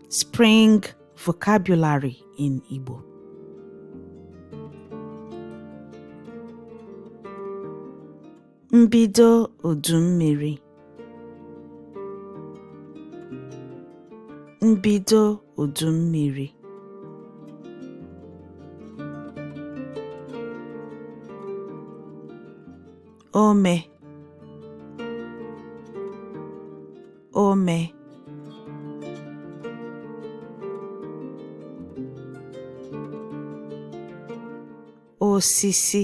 Spring vocabulary in Igbo. Mbido udu mmiri. Mbido udu mmiri. Ome. Ome. Osisi.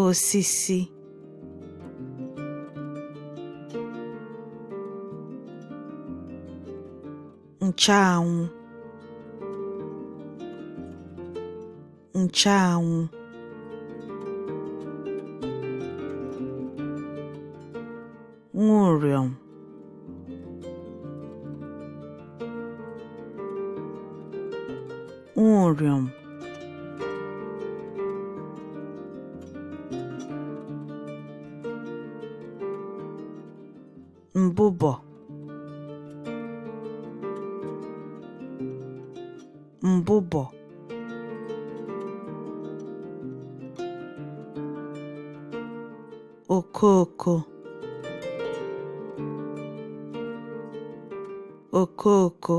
Osisi. Nchanwụ. Nchanwụ. Nwụrịọm. Nwụrịọm. Mbụbọ. Mbụbọ. Okooko. Okooko.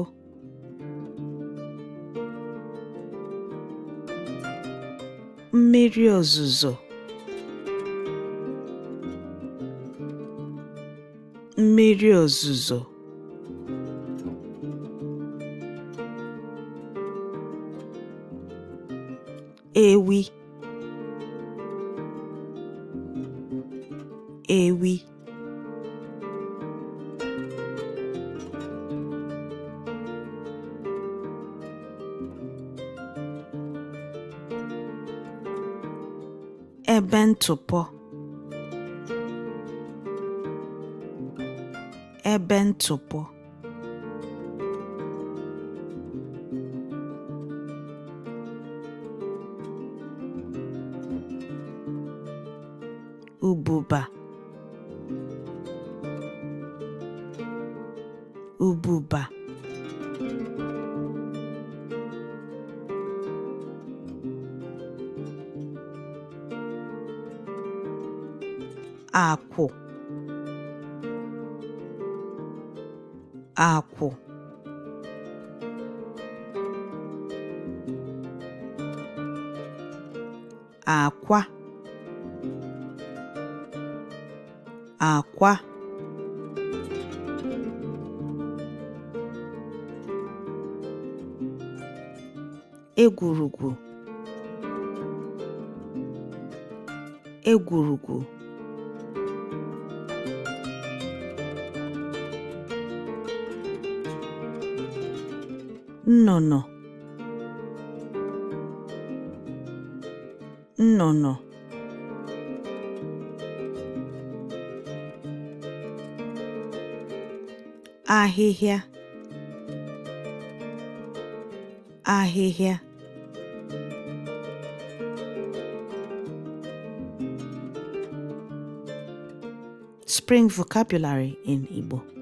Mmiri ozuzo. Mmiri ozuzo. Ewi. Ewi. Ebe ntụpọ. Ebe ntụpọ. Ububa. Ububa. Akwụ. Akwụ. Akwa. Akwa. Egwurugwu. Egwurugwu. Nnụnụ. Nnụnụ. Ahịhịa. Ahịhịa. Spring vocabulary in Igbo.